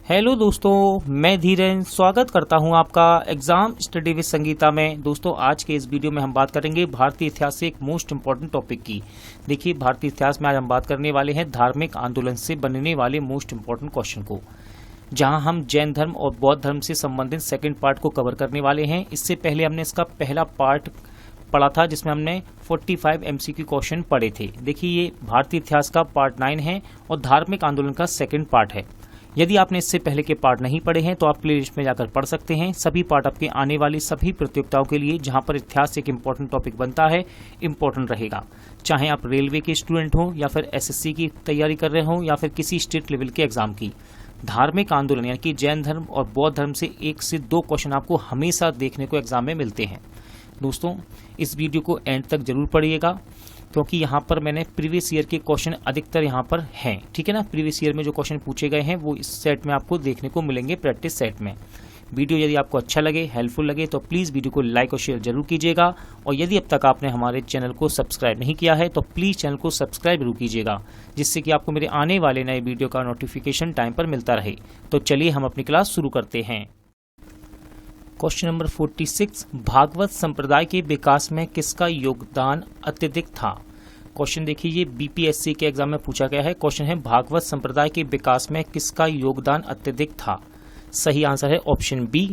Hello दोस्तों, मैं धीरेन स्वागत करता हूं आपका एग्जाम स्टडी विद संगीता में। दोस्तों, आज के इस वीडियो में हम बात करेंगे भारतीय इतिहास से एक मोस्ट इम्पॉर्टेंट टॉपिक की। देखिए, भारतीय इतिहास में आज हम बात करने वाले हैं धार्मिक आंदोलन से बनने वाले मोस्ट इम्पॉर्टेंट क्वेश्चन को, जहां हम जैन धर्म और बौद्ध धर्म से संबंधित सेकेंड पार्ट को कवर करने वाले हैं। इससे पहले हमने इसका पहला पार्ट पढ़ा था जिसमें हमने 45 MCQ क्वेश्चन पढ़े थे। देखिए, ये भारतीय इतिहास का पार्ट 9 है और धार्मिक आंदोलन का सेकेंड पार्ट है। यदि आपने इससे पहले के पार्ट नहीं पढ़े हैं तो आप प्लेलिस्ट में जाकर पढ़ सकते हैं। सभी पार्ट आपके आने वाली सभी प्रतियोगिताओं के लिए, जहां पर इतिहास एक इम्पोर्टेंट टॉपिक बनता है, इम्पोर्टेंट रहेगा। चाहे आप रेलवे के स्टूडेंट हो या फिर SSC की तैयारी कर रहे हो या फिर किसी स्टेट लेवल के एग्जाम की। धार्मिक आंदोलन यानी कि जैन धर्म और बौद्ध धर्म से 1 से 2 क्वेश्चन आपको हमेशा देखने को एग्जाम में मिलते हैं। दोस्तों, इस वीडियो को एंड तक जरूर पढ़िएगा, क्योंकि यहाँ पर मैंने प्रीवियस ईयर के क्वेश्चन अधिकतर यहाँ पर हैं। ठीक है ना, प्रीवियस ईयर में जो क्वेश्चन पूछे गए हैं वो इस सेट में आपको देखने को मिलेंगे, प्रैक्टिस सेट में। वीडियो यदि आपको अच्छा लगे, हेल्पफुल लगे, तो प्लीज़ वीडियो को लाइक और शेयर जरूर कीजिएगा। और यदि अब तक आपने हमारे चैनल को सब्सक्राइब नहीं किया है तो प्लीज़ चैनल को सब्सक्राइब जरूर कीजिएगा, जिससे कि आपको मेरे आने वाले नए वीडियो का नोटिफिकेशन टाइम पर मिलता रहे। तो चलिए हम अपनी क्लास शुरू करते हैं। क्वेश्चन नंबर 46, भागवत संप्रदाय के विकास में किसका योगदान अत्यधिक था। क्वेश्चन देखिए, ये BPSC के एग्जाम में पूछा गया है। क्वेश्चन है, भागवत संप्रदाय के विकास में किसका योगदान अत्यधिक था। सही आंसर है ऑप्शन बी,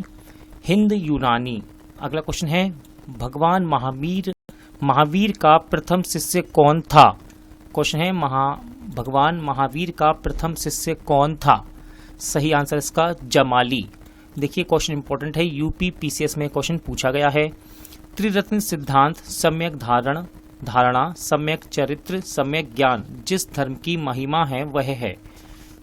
हिंद यूनानी। अगला क्वेश्चन है, भगवान महावीर का प्रथम शिष्य कौन था। क्वेश्चन है, भगवान महावीर का प्रथम शिष्य कौन था। सही आंसर इसका जमाली। देखिए, क्वेश्चन इंपॉर्टेंट है, UP PCS में क्वेश्चन पूछा गया है। त्रिरत्न सिद्धांत, सम्यक धारणा, सम्यक चरित्र, सम्यक ज्ञान, जिस धर्म की महिमा है वह है।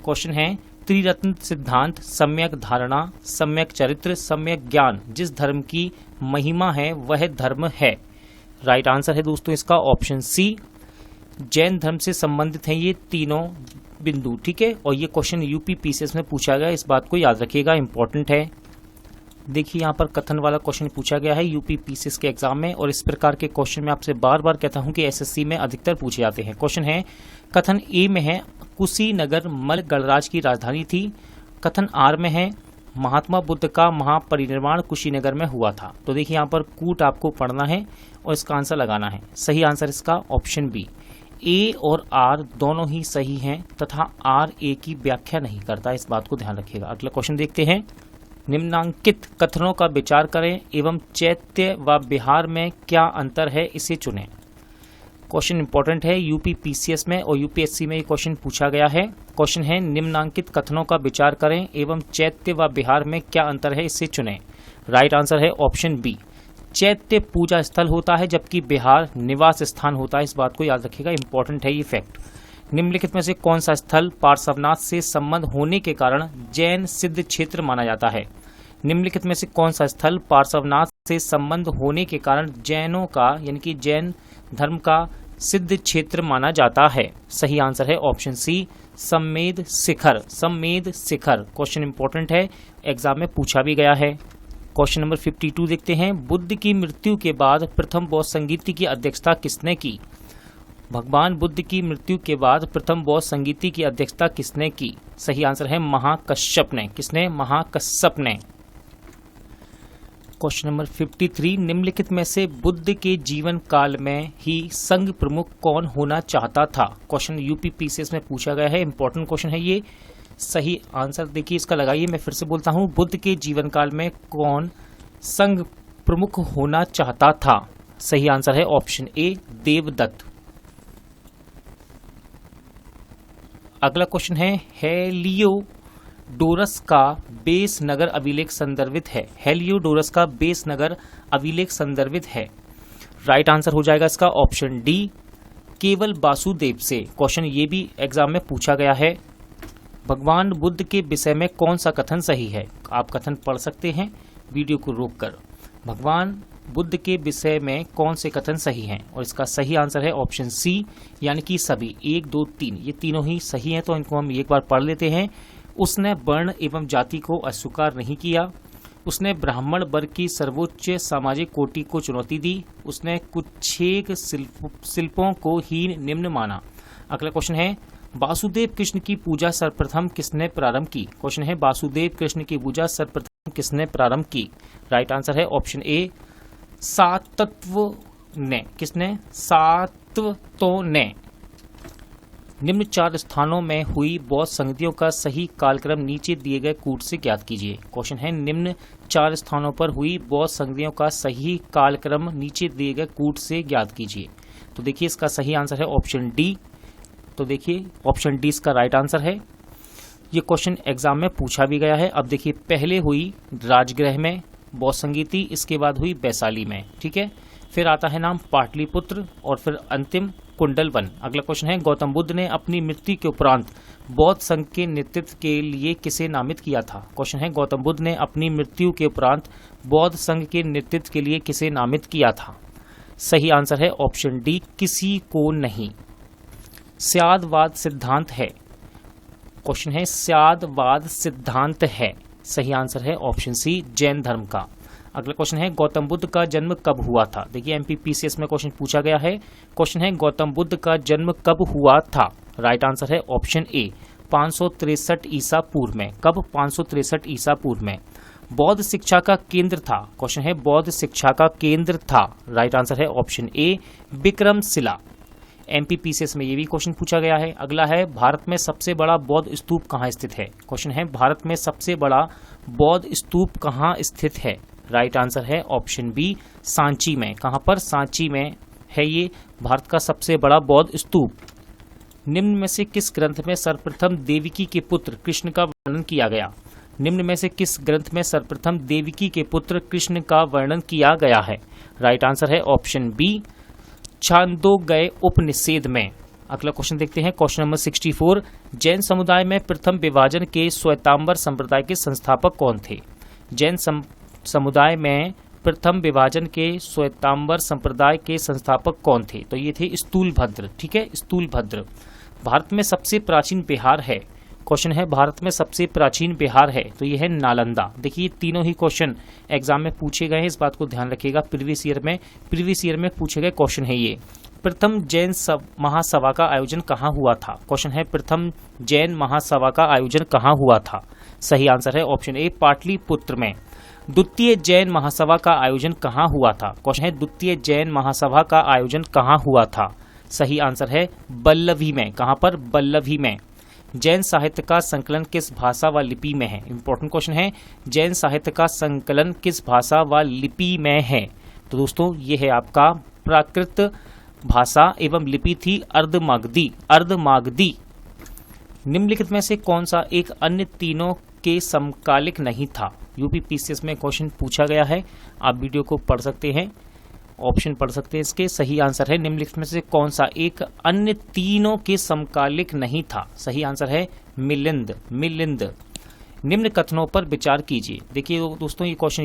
क्वेश्चन है, त्रिरत्न सिद्धांत, सम्यक धारणा, सम्यक चरित्र, सम्यक ज्ञान, जिस धर्म की महिमा है वह धर्म है। राइट आंसर है दोस्तों इसका ऑप्शन सी, जैन धर्म से संबंधित है ये तीनों बिंदु। ठीक है, और ये क्वेश्चन UP PCS में पूछा गया, इस बात को याद रखिएगा, इंपॉर्टेंट है। देखिए, यहाँ पर कथन वाला क्वेश्चन पूछा गया है UP PCS के एग्जाम में, और इस प्रकार के क्वेश्चन मैं आपसे बार बार कहता हूँ कि SSC में अधिकतर पूछे जाते हैं। क्वेश्चन है, कथन A में है कुशीनगर मल गणराज्य की राजधानी थी। कथन R में है महात्मा बुद्ध का महापरिनिर्वाण कुशीनगर में हुआ था। तो देखिए, यहाँ पर कूट आपको पढ़ना है और इसका आंसर लगाना है। सही आंसर इसका ऑप्शन बी, A और R दोनों ही सही हैं तथा R A की व्याख्या नहीं करता, इस बात को ध्यान रखिएगा। अगला क्वेश्चन देखते हैं, निम्नांकित कथनों का विचार करें एवं चैत्य व बिहार में क्या अंतर है, इसे चुनें। क्वेश्चन इंपॉर्टेंट है, UP PCS में और UPSC में ये क्वेश्चन पूछा गया है। क्वेश्चन है, निम्नांकित कथनों का विचार करें एवं चैत्य व बिहार में क्या अंतर है, इसे चुनें। राइट आंसर है ऑप्शन बी, चैत्य पूजा स्थल होता है जबकि बिहार निवास स्थान होता है, इस बात को याद रखिएगा, इंपॉर्टेंट है ये फैक्ट। निम्नलिखित में से कौन सा स्थल पार्श्वनाथ से संबंध होने के कारण जैन सिद्ध क्षेत्र माना जाता है। निम्नलिखित में से कौन सा स्थल पार्श्वनाथ से संबंध होने के कारण जैनों का यानी कि जैन धर्म का सिद्ध क्षेत्र माना जाता है। सही आंसर है ऑप्शन सी, सम्मेद शिखर। सम्मेद शिखर क्वेश्चन इंपॉर्टेंट है, एग्जाम में पूछा भी गया है। क्वेश्चन नंबर 52 देखते हैं, बुद्ध की मृत्यु के बाद प्रथम बौद्ध संगीति की अध्यक्षता किसने की। भगवान बुद्ध की मृत्यु के बाद प्रथम बौद्ध संगीति की अध्यक्षता किसने की। सही आंसर है महाकश्यप ने। किसने? महाकश्यप ने। क्वेश्चन नंबर 53, निम्नलिखित में से बुद्ध के जीवन काल में ही संघ प्रमुख कौन होना चाहता था। क्वेश्चन UP PCS में पूछा गया है, इंपॉर्टेंट क्वेश्चन है ये। सही आंसर देखिए इसका लगाइए, मैं फिर से बोलता हूं, बुद्ध के जीवन काल में कौन संघ प्रमुख होना चाहता था। सही आंसर है ऑप्शन ए, देवदत्त। अगला क्वेश्चन है, हेलियोडोरस का बेस नगर अभिलेख संदर्भित है। हेलियोडोरस का बेस नगर अभिलेख संदर्भित है। राइट आंसर हो जाएगा इसका ऑप्शन डी, केवल वासुदेव से। क्वेश्चन ये भी एग्जाम में पूछा गया है। भगवान बुद्ध के विषय में कौन सा कथन सही है। आप कथन पढ़ सकते हैं वीडियो को रोककर। भगवान बुद्ध के विषय में कौन से कथन सही हैं, और इसका सही आंसर है ऑप्शन सी, यानी कि सभी 1, 2, 3 ये तीनों ही सही हैं। तो इनको हम एक बार पढ़ लेते हैं। उसने वर्ण एवं जाति को अस्वीकार नहीं किया। उसने ब्राह्मण वर्ग की सर्वोच्च सामाजिक कोटि को चुनौती दी। उसने कुछेक शिल्पों को हीन निम्न माना। अगला क्वेश्चन है, वासुदेव कृष्ण की पूजा सर्वप्रथम किसने प्रारंभ की? क्वेश्चन है वासुदेव कृष्ण की पूजा सर्वप्रथम किसने प्रारंभ की? राइट आंसर है ऑप्शन ए सातत्व ने। किसने? सातवतों ने। निम्न 4 स्थानों में हुई बौद्ध संगतियों का सही कालक्रम नीचे दिए गए कूट से ज्ञात कीजिए। क्वेश्चन है निम्न 4 स्थानों पर हुई बौद्ध संगतियों का सही कालक्रम नीचे दिए गए कूट से ज्ञात कीजिए। तो देखिए इसका सही आंसर है ऑप्शन डी। तो देखिए ऑप्शन डी इसका राइट आंसर है। ये क्वेश्चन एग्जाम में पूछा भी गया है। अब देखिए पहले हुई राजगृह में बौद्ध संगीति, इसके बाद हुई वैशाली में, ठीक है। फिर आता है नाम पाटलिपुत्र और फिर अंतिम कुंडलवन। अगला क्वेश्चन है गौतम बुद्ध ने अपनी मृत्यु के उपरांत बौद्ध संघ के नेतृत्व के लिए किसे नामित किया था? क्वेश्चन है गौतम बुद्ध ने अपनी मृत्यु के उपरांत बौद्ध संघ के नेतृत्व के लिए किसे नामित किया था? सही आंसर है ऑप्शन डी किसी को नहीं। स्यादवाद सिद्धांत है। क्वेश्चन है स्यादवाद सिद्धांत है। सही आंसर है ऑप्शन सी जैन धर्म का। अगला क्वेश्चन है गौतम बुद्ध का जन्म कब हुआ था? देखिए एमपीपीसीएस में क्वेश्चन पूछा गया है। क्वेश्चन है गौतम बुद्ध का जन्म कब हुआ था? राइट आंसर है ऑप्शन ए 563 ईसा पूर्व में। कब? 563 ईसा पूर्व में। बौद्ध शिक्षा का केंद्र था। क्वेश्चन है बौद्ध शिक्षा का केंद्र था। राइट आंसर है ऑप्शन ए विक्रमशिला। एमपीपीसीएस में ये भी क्वेश्चन पूछा गया है। अगला है भारत में सबसे बड़ा बौद्ध स्तूप कहाँ स्थित है? क्वेश्चन है भारत में सबसे बड़ा बौद्ध स्तूप कहाँ स्थित है? राइट आंसर है ऑप्शन बी सांची में। कहाँ पर? सांची में है ये भारत का सबसे बड़ा बौद्ध स्तूप। निम्न में से किस ग्रंथ में सर्वप्रथम देवकी के पुत्र कृष्ण का वर्णन किया गया? निम्न में से किस ग्रंथ में सर्वप्रथम देवकी के पुत्र कृष्ण का वर्णन किया गया है? राइट आंसर है ऑप्शन बी छांदोग्य उपनिषद में। अगला क्वेश्चन देखते हैं क्वेश्चन नंबर 64। जैन समुदाय में प्रथम विभाजन के श्वेतांबर संप्रदाय के संस्थापक कौन थे? जैन समुदाय में प्रथम विभाजन के श्वेतांबर संप्रदाय के संस्थापक कौन थे? तो ये थे स्थूलभद्र, ठीक है, स्थूलभद्र। भारत में सबसे प्राचीन बिहार है। क्वेश्चन है भारत में सबसे प्राचीन बिहार है, तो ये है नालंदा। देखिए तीनों ही क्वेश्चन एग्जाम में पूछे गए हैं, इस बात को ध्यान रखिएगा। प्रीवियस ईयर में पूछे गए क्वेश्चन है ये। प्रथम जैन महासभा का आयोजन कहाँ हुआ था? क्वेश्चन है प्रथम जैन महासभा का आयोजन कहाँ हुआ था? सही आंसर है ऑप्शन ए पाटलिपुत्र में। द्वितीय जैन महासभा का आयोजन कहाँ हुआ था? क्वेश्चन है द्वितीय जैन महासभा का आयोजन कहाँ हुआ था? सही आंसर है बल्लभी में। कहाँ पर? बल्लभी में। जैन साहित्य का संकलन किस भाषा व लिपि में है? इंपॉर्टेंट क्वेश्चन है। जैन साहित्य का संकलन किस भाषा व लिपि में है? तो दोस्तों ये है आपका प्राकृत भाषा एवं लिपि थी अर्धमागधी। निम्नलिखित में से कौन सा एक अन्य तीनों के समकालिक नहीं था? यूपीपीसीएस में क्वेश्चन पूछा गया है, आप वीडियो को पढ़ सकते हैं, ऑप्शन पढ़ सकते हैं इसके। सही आंसर है निम्नलिखित में से कौन सा एक अन्य तीनों के समकालिक नहीं था? सही आंसर है मिलिंद। निम्न कथनों पर विचार कीजिए। देखिए दोस्तों ये क्वेश्चन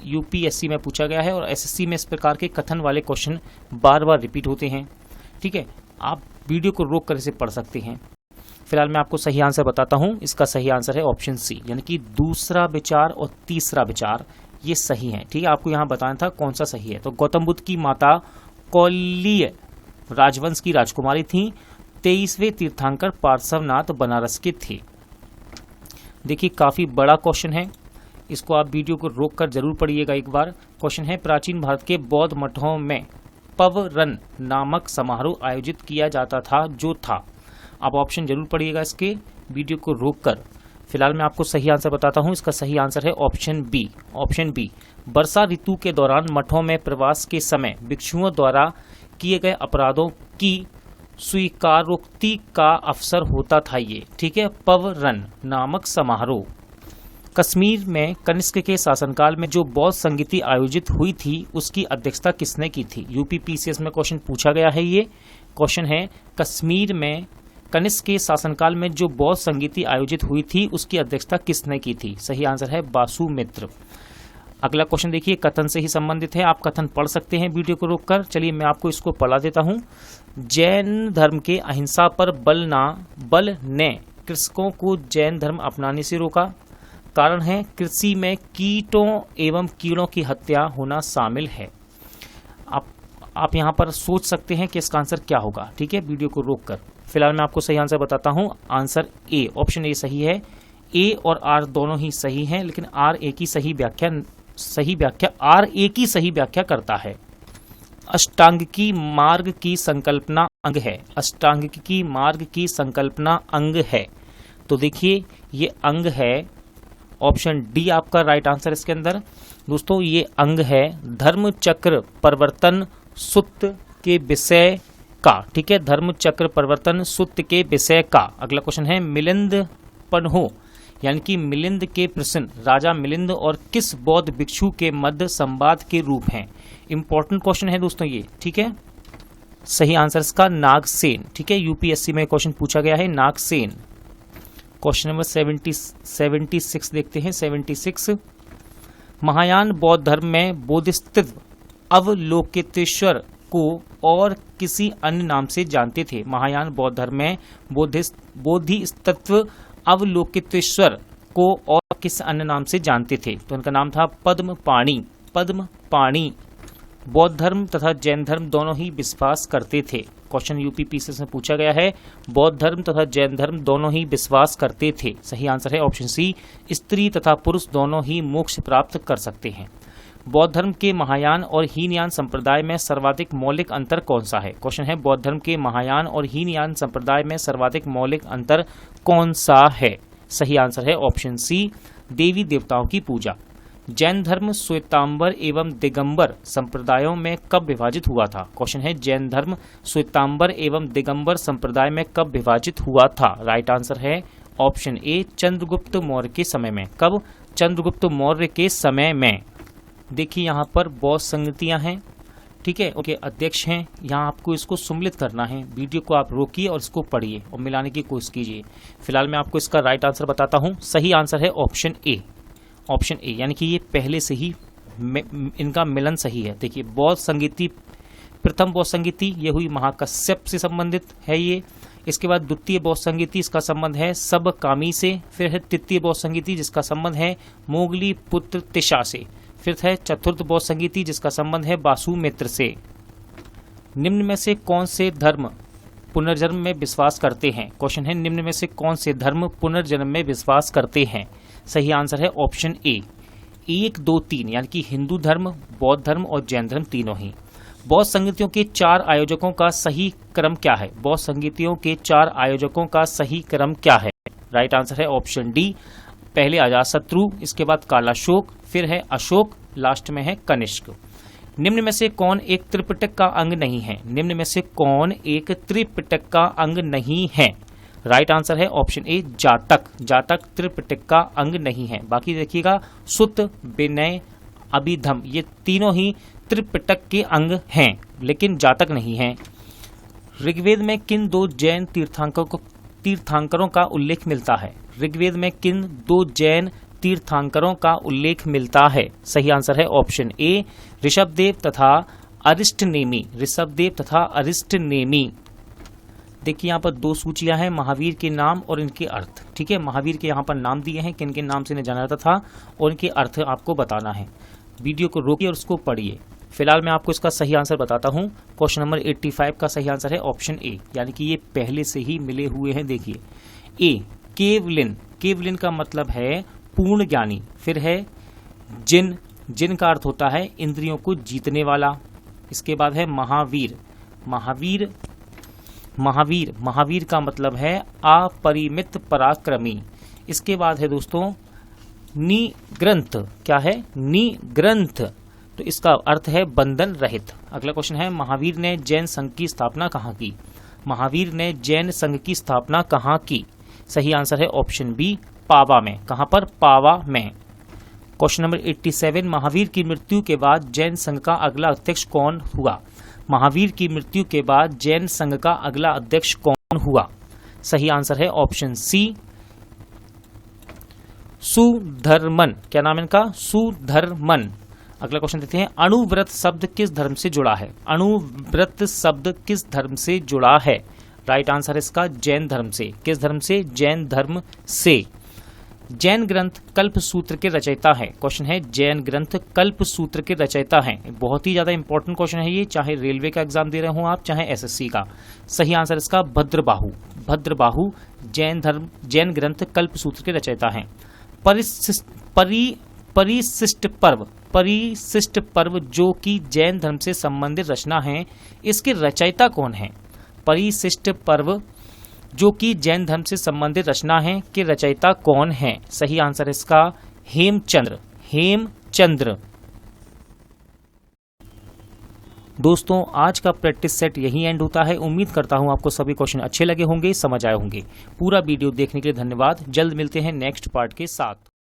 यूपीएससी में पूछा गया है और एसएससी में इस प्रकार के कथन वाले क्वेश्चन बार बार रिपीट होते हैं, ठीक है। आप वीडियो को रोक कर इसे पढ़ सकते हैं। फिलहाल मैं आपको सही आंसर बताता हूं। इसका सही आंसर है ऑप्शन सी, यानी कि दूसरा विचार और तीसरा विचार ये सही है, ठीक है। आपको यहाँ बताना था कौन सा सही है। तो गौतम बुद्ध की माता कौलीय राजवंश की राजकुमारी थी। 23वें तीर्थंकर पार्श्वनाथ बनारस के थे। देखिए काफी बड़ा क्वेश्चन है, इसको आप वीडियो को रोक कर जरूर पढ़िएगा एक बार। क्वेश्चन है प्राचीन भारत के बौद्ध मठों में पवरन नामक समारोह आयोजित किया जाता था जो था। आप ऑप्शन जरूर पढ़िएगा इसके, वीडियो को रोक कर। फिलहाल मैं आपको सही आंसर बताता हूं। इसका सही आंसर है ऑप्शन बी। वर्षा ऋतु के दौरान मठों में प्रवास के समय भिक्षुओं द्वारा किए गए अपराधों की स्वीकारोक्ति का अवसर होता था ये, ठीक है, पवरन नामक समारोह। कश्मीर में कनिष्क के शासनकाल में जो बौद्ध संगीति आयोजित हुई थी उसकी अध्यक्षता किसने की थी? यूपीपीसीएस में क्वेश्चन पूछा गया है। ये क्वेश्चन है कश्मीर में कनिष्क के शासनकाल में जो बौद्ध संगीति आयोजित हुई थी उसकी अध्यक्षता किसने की थी? सही आंसर है वासुमित्र। अगला क्वेश्चन देखिए कथन से ही संबंधित है, आप कथन पढ़ सकते हैं वीडियो को रोककर। चलिए मैं आपको इसको पढ़ा देता हूं। जैन धर्म के अहिंसा पर बल ने कृषकों को जैन धर्म अपनाने से रोका। कारण है कृषि में कीटों एवं कीड़ों की हत्या होना शामिल है। आप यहाँ पर सोच सकते हैं कि इसका आंसर क्या होगा, ठीक है, वीडियो को रोक कर। फिलहाल मैं आपको सही आंसर बताता हूँ। आंसर ए, ऑप्शन ए सही है। ए और आर दोनों ही सही हैं, लेकिन आर ए की सही व्याख्या आर ए की सही व्याख्या करता है। अष्टांगिकी मार्ग की संकल्पना अंग है। अष्टांगिकी मार्ग की संकल्पना अंग है, तो देखिए ये अंग है। ऑप्शन डी आपका राइट आंसर इसके अंदर। दोस्तों ये अंग है धर्म चक्र परिवर्तन सूत्र के विषय का, ठीक है, धर्म चक्र परिवर्तन सूत्र के विषय का। अगला क्वेश्चन है मिलिंद पन्हो, यानी कि मिलिंद के प्रश्न राजा मिलिंद और किस बौद्ध भिक्षु के मध्य संवाद के रूप हैं। इंपॉर्टेंट क्वेश्चन है दोस्तों ये, ठीक है। सही आंसर इसका नागसेन, ठीक है, यूपीएससी में क्वेश्चन पूछा गया है नागसेन। क्वेश्चन नंबर 76 देखते हैं। 76 महायान बौद्ध धर्म में बोधिसत्व अवलोकितेश्वर को और किसी अन्य नाम से जानते थे। महायान बौद्ध धर्म में बोधिसत्व अवलोकितेश्वर को और किस अन्य नाम से जानते थे, तो उनका नाम था पद्मपाणि। पद्मपाणि बौद्ध धर्म तथा जैन धर्म दोनों ही विश्वास करते थे। क्वेश्चन यूपीपीएससी से पूछा गया है, बौद्ध धर्म तथा जैन धर्म दोनों ही विश्वास करते थे। सही आंसर है ऑप्शन सी, स्त्री तथा पुरुष दोनों ही मोक्ष प्राप्त कर सकते हैं। बौद्ध धर्म के महायान और हीनयान संप्रदाय में सर्वाधिक मौलिक अंतर कौन सा है। क्वेश्चन है बौद्ध धर्म के महायान और हीनयान संप्रदाय में सर्वाधिक मौलिक अंतर कौन सा है। सही आंसर है ऑप्शन सी, देवी देवताओं की पूजा। जैन धर्म श्वेतांबर एवं दिगंबर संप्रदायों में कब विभाजित हुआ था। क्वेश्चन है जैन धर्म श्वेतांबर एवं दिगंबर संप्रदाय में कब विभाजित हुआ था। राइट आंसर है ऑप्शन ए, चंद्रगुप्त मौर्य के समय में। कब? चंद्रगुप्त मौर्य के समय में। देखिए यहाँ पर बौद्ध संगतियां हैं, ठीक है, उनके अध्यक्ष हैं। यहाँ आपको इसको सम्मिलित करना है। वीडियो को आप रोकिए और इसको पढ़िए और मिलाने की कोशिश कीजिए। फिलहाल मैं आपको इसका राइट आंसर बताता हूँ। सही आंसर है ऑप्शन ए, ऑप्शन ए, यानी कि ये पहले से ही इनका मिलन सही है। देखिए बौद्ध संगीति, प्रथम बौद्ध संगीति ये हुई महाकश्यप से संबंधित है ये। इसके बाद द्वितीय बौद्ध संगीति, इसका संबंध है सबकामी से। फिर है तृतीय बौद्ध संगीति जिसका संबंध है मोगली पुत्र तिशा से। फिर है चतुर्थ बौद्ध संगीति जिसका संबंध है वासुमित्र से। निम्न में से कौन से धर्म पुनर्जन्म में विश्वास करते हैं। क्वेश्चन है निम्न में से कौन से धर्म पुनर्जन्म में विश्वास करते हैं। सही आंसर है ऑप्शन ए, 1, 2, 3, यानी कि हिंदू धर्म, बौद्ध धर्म और जैन धर्म तीनों ही। बौद्ध संगीतियों के 4 आयोजकों का सही क्रम क्या है। बौद्ध संगीतियों के 4 आयोजकों का सही क्रम क्या है। राइट आंसर है ऑप्शन डी, पहले अजातशत्रु, इसके बाद कालाशोक, फिर है अशोक, लास्ट में है कनिष्क। निम्न में से कौन एक त्रिपिटक का अंग नहीं है। निम्न में से कौन एक त्रिपिटक का अंग नहीं है। राइट आंसर है ऑप्शन ए, जातक। जातक त्रिपिटक का अंग नहीं है। बाकी देखिएगा सुत, विनय, अभिधम ये तीनों ही त्रिपिटक के अंग हैं, लेकिन जातक नहीं है। ऋग्वेद में किन 2 जैन तीर्थंकरों का उल्लेख मिलता है। ऋग्वेद में किन 2 जैन तीर्थंकरों का उल्लेख मिलता है। सही आंसर है ऑप्शन ए, ऋषभदेव तथा अरिष्टनेमी। ऋषभदेव तथा अरिष्टनेमी। देखिए यहाँ पर 2 सूचियां हैं, महावीर के नाम और इनके अर्थ, ठीक है। महावीर के यहाँ पर नाम दिए हैं, किन के नाम से इन्हें जाना जाता था और इनके अर्थ आपको बताना है। वीडियो को रोकिए और उसको पढ़िए। फिलहाल मैं आपको इसका सही आंसर बताता हूँ। क्वेश्चन नंबर 85 का सही आंसर है ऑप्शन ए, यानी कि ये पहले से ही मिले हुए हैं। देखिए ए, केवलिन। केवलिन का मतलब है पूर्ण ज्ञानी। फिर है जिन। जिन का अर्थ होता है इंद्रियों को जीतने वाला। इसके बाद है महावीर। महावीर महावीर का मतलब है अपरिमित पराक्रमी। इसके बाद है दोस्तों निग्रंथ। क्या है? निग्रंथ, तो इसका अर्थ है बंधन रहित। अगला क्वेश्चन है महावीर ने जैन संघ की स्थापना कहाँ की। महावीर ने जैन संघ की स्थापना कहाँ की। सही आंसर है ऑप्शन बी, पावा में। कहाँ पर? पावा में। क्वेश्चन नंबर 87, महावीर की मृत्यु के बाद जैन संघ का अगला अध्यक्ष कौन हुआ। महावीर की मृत्यु के बाद जैन संघ का अगला अध्यक्ष कौन हुआ। सही आंसर है ऑप्शन सी, सुधर्मन। क्या नाम है इनका? सुधर्मन। अगला क्वेश्चन देखते हैं, अणुव्रत शब्द किस धर्म से जुड़ा है। अणुव्रत शब्द किस धर्म से जुड़ा है। राइट आंसर है इसका जैन धर्म से। किस धर्म से? जैन धर्म से। जैन ग्रंथ कल्पसूत्र के रचयिता है। क्वेश्चन है जैन ग्रंथ कल्पसूत्र के रचयिता हैं। बहुत ही ज्यादा इंपॉर्टेंट क्वेश्चन है ये, चाहे रेलवे का एग्जाम दे रहे हो आप, चाहे एसएससी का। सही आंसर इसका भद्रबाहु। भद्रबाहु जैन ग्रंथ कल्पसूत्र के रचयिता हैं। परिशिष्ट पर्व जो कि जैन धर्म से संबंधित रचना है, इसके रचयिता कौन है? परिशिष्ट पर्व जो कि जैन धर्म से संबंधित रचना है के रचयिता कौन है? सही आंसर इसका हेमचंद्र। दोस्तों आज का प्रैक्टिस सेट यही एंड होता है। उम्मीद करता हूं आपको सभी क्वेश्चन अच्छे लगे होंगे, समझ आए होंगे। पूरा वीडियो देखने के लिए धन्यवाद। जल्द मिलते हैं नेक्स्ट पार्ट के साथ।